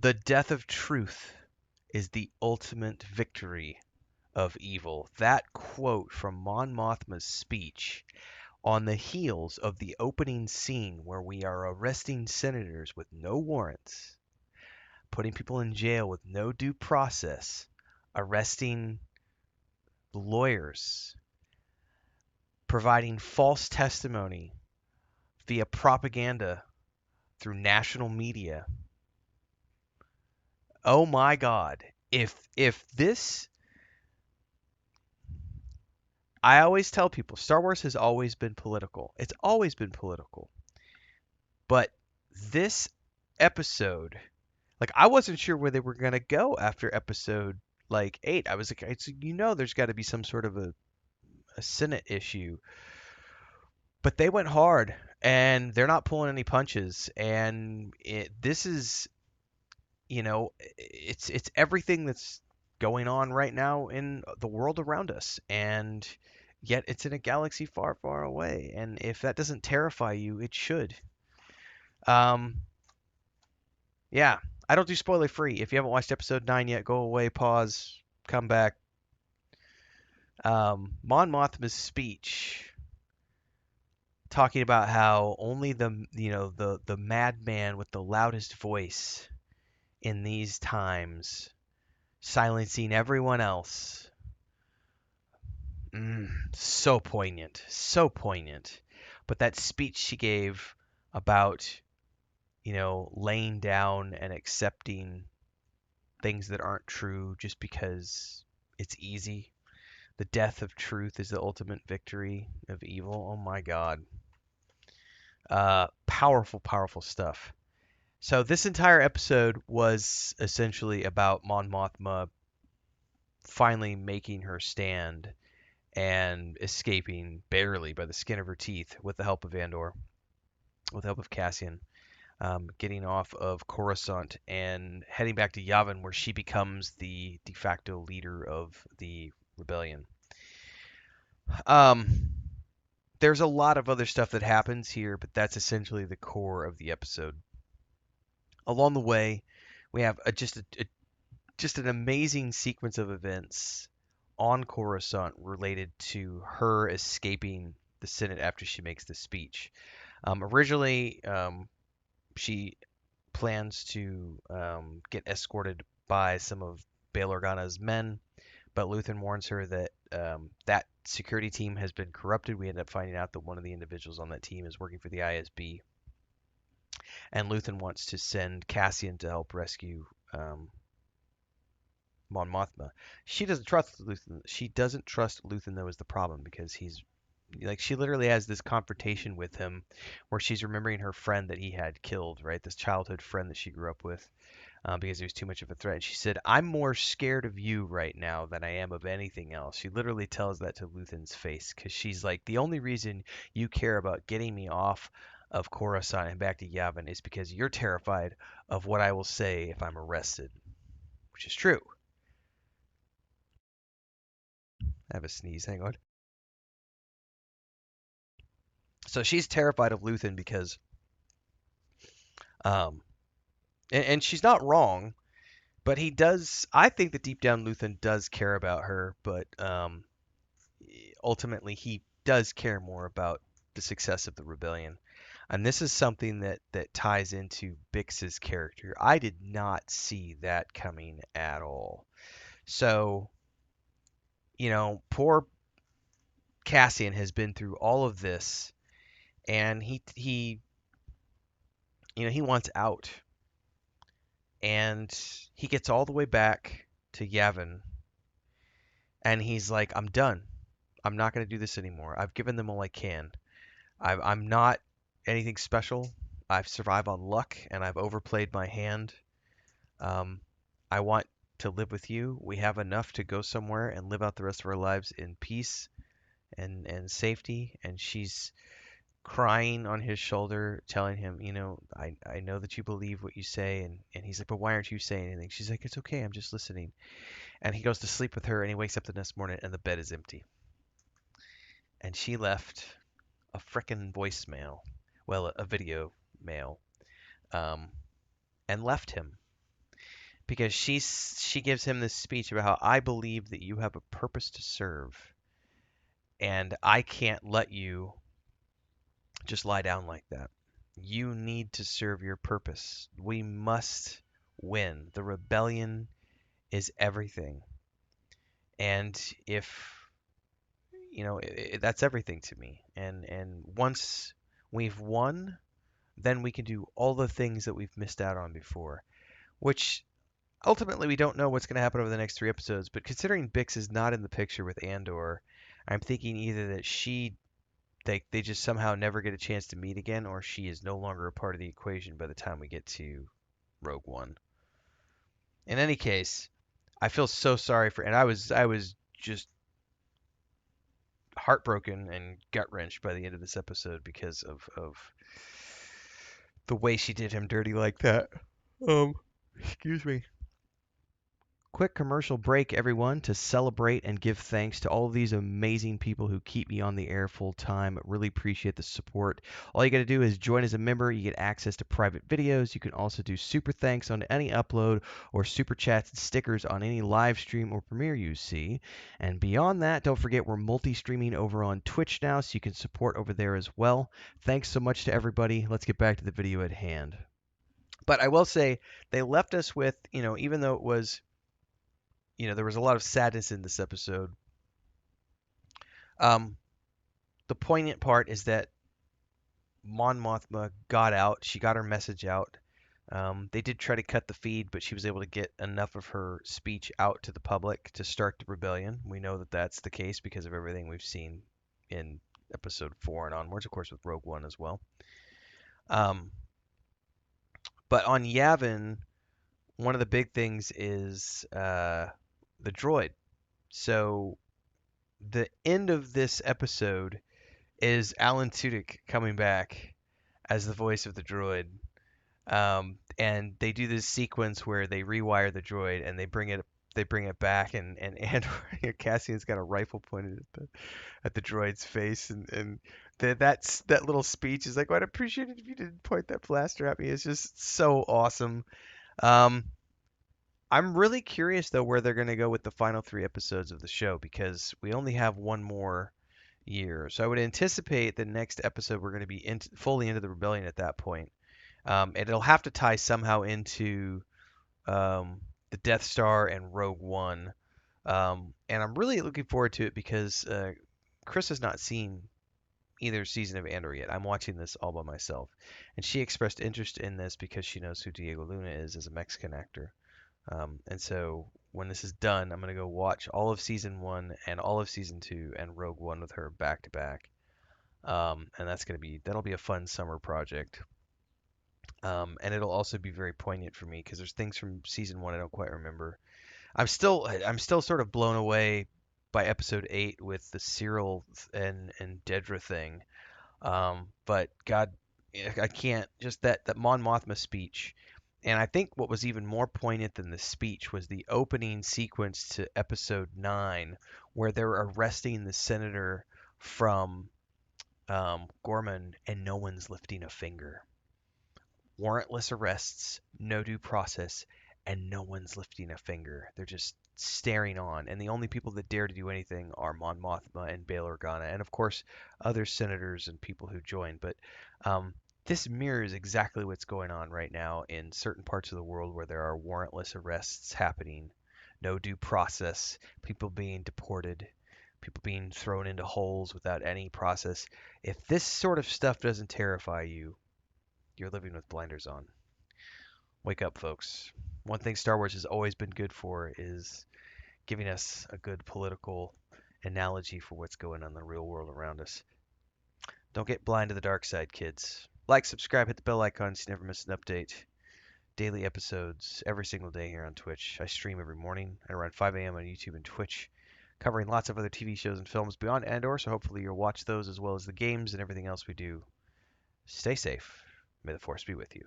The death of truth is the ultimate victory of evil. That quote from Mon Mothma's speech on the heels of the opening scene where we are arresting senators with no warrants, putting people in jail with no due process, arresting lawyers, providing false testimony via propaganda through national media. Oh my God. If this I always tell people Star Wars has always been political. It's always been political. But this episode, like I wasn't sure where they were going to go after episode like 8. I was like there's got to be some sort of a Senate issue. But they went hard and they're not pulling any punches and this is it's everything that's going on right now in the world around us, and yet it's in a galaxy far, far away. And if that doesn't terrify you, it should. Um, yeah, I don't do spoiler free. If you haven't watched episode 9 yet, go away, pause, come back. Mon Mothma's speech talking about how only the madman with the loudest voice in these times silencing everyone else. So poignant, so poignant. But that speech she gave about, laying down and accepting things that aren't true just because it's easy. The death of truth is the ultimate victory of evil. Oh my God. Powerful, powerful stuff. So this entire episode was essentially about Mon Mothma finally making her stand and escaping barely by the skin of her teeth with the help of Andor, with the help of Cassian, getting off of Coruscant and heading back to Yavin, where she becomes the de facto leader of the rebellion. Um, there's a lot of other stuff that happens here, but that's essentially the core of the episode. Along the way, we have just an amazing sequence of events on Coruscant related to her escaping the Senate after she makes the speech. Originally, she plans to get escorted by some of Bail Organa's men, but Luthen warns her that that security team has been corrupted. We end up finding out that one of the individuals on that team is working for the ISB, and Luthen wants to send Cassian to help rescue Mon Mothma. She doesn't trust Luthen. She doesn't trust Luthen though is the problem because he's like she literally has this confrontation with him where she's remembering her friend that he had killed, right? This childhood friend that she grew up with because he was too much of a threat. And she said, "I'm more scared of you right now than I am of anything else." She literally tells that to Luthen's face because she's like, "The only reason you care about getting me off of Coruscant and back to Yavin is because you're terrified of what I will say if I'm arrested," which is true. I have a sneeze. Hang on. So she's terrified of Luthen because, um, and she's not wrong, but he does. I think that deep down Luthen does care about her, but ultimately he does care more about the success of the rebellion. And this is something that ties into Bix's character. I did not see that coming at all. So, poor Cassian has been through all of this, and he wants out. And he gets all the way back to Yavin, and he's like, "I'm done. I'm not going to do this anymore. I've given them all I can. I'm not anything special. I've survived on luck, and I've overplayed my hand. Um, I want to live with you. We have enough to go somewhere and live out the rest of our lives in peace and safety." And she's crying on his shoulder, telling him, I know that you believe what you say. And he's like, "But why aren't you saying anything?" She's like, "It's okay. I'm just listening." And he goes to sleep with her, and he wakes up the next morning, and the bed is empty. And she left a frickin' voicemail, well, a video mail, um, and left him. because she gives him this speech about how I believe that you have a purpose to serve, and I can't let you just lie down like that. You need to serve your purpose. We must win. The rebellion is everything. And if, that's everything to me. And once we've won, then we can do all the things that we've missed out on before, which ultimately we don't know what's going to happen over the next 3 episodes. But considering Bix is not in the picture with Andor, I'm thinking either that they just somehow never get a chance to meet again, or she is no longer a part of the equation by the time we get to Rogue One. In any case, I feel so sorry for, and I was just heartbroken and gut wrenched by the end of this episode because of the way she did him dirty like that. Um, Excuse me. Quick commercial break, everyone, to celebrate and give thanks to all of these amazing people who keep me on the air full time. Really appreciate the support. All you got to do is join as a member. You get access to private videos. You can also do super thanks on any upload or super chats and stickers on any live stream or premiere you see. And beyond that, don't forget we're multi-streaming over on Twitch now, so you can support over there as well. Thanks so much to everybody. Let's get back to the video at hand. But I will say they left us with, even though it was there was a lot of sadness in this episode. Um, the poignant part is that Mon Mothma got out. She got her message out. They did try to cut the feed, but she was able to get enough of her speech out to the public to start the rebellion. We know that that's the case because of everything we've seen in episode 4 and onwards, of course, with Rogue One as well. Um, but on Yavin, one of the big things is the droid. So the end of this episode is Alan Tudyk coming back as the voice of the droid. And they do this sequence where they rewire the droid and they bring it back, and Cassian's got a rifle pointed at the droid's face, and that little speech is like, "Well, I'd appreciate it if you didn't point that blaster at me." It's just so awesome. Um, I'm really curious though where they're going to go with the final 3 episodes of the show, because we only have one more year. So I would anticipate the next episode we're going to be fully into the rebellion at that point. And it'll have to tie somehow into the Death Star and Rogue One. And I'm really looking forward to it because Chris has not seen either season of Andor yet. I'm watching this all by myself. And she expressed interest in this because she knows who Diego Luna is as a Mexican actor. And so when this is done, I'm going to go watch all of season 1 and all of season 2 and Rogue One with her back to back. And that'll be a fun summer project. And it'll also be very poignant for me because there's things from season 1 I don't quite remember. I'm still sort of blown away by episode 8 with the Cyril and Dedra thing. But God, I can't, just that Mon Mothma speech. And I think what was even more poignant than the speech was the opening sequence to episode 9, where they're arresting the senator from Gorman, and no one's lifting a finger. Warrantless arrests, no due process, and no one's lifting a finger. They're just staring on, and the only people that dare to do anything are Mon Mothma and Bail Organa, and of course other senators and people who join. But this mirrors exactly what's going on right now in certain parts of the world where there are warrantless arrests happening, no due process, people being deported, people being thrown into holes without any process. If this sort of stuff doesn't terrify you, you're living with blinders on. Wake up, folks. One thing Star Wars has always been good for is giving us a good political analogy for what's going on in the real world around us. Don't get blind to the dark side, kids. Like, subscribe, hit the bell icon so you never miss an update. Daily episodes every single day here on Twitch. I stream every morning at around 5 a.m. on YouTube and Twitch, covering lots of other TV shows and films beyond Andor, so hopefully you'll watch those as well as the games and everything else we do. Stay safe. May the Force be with you.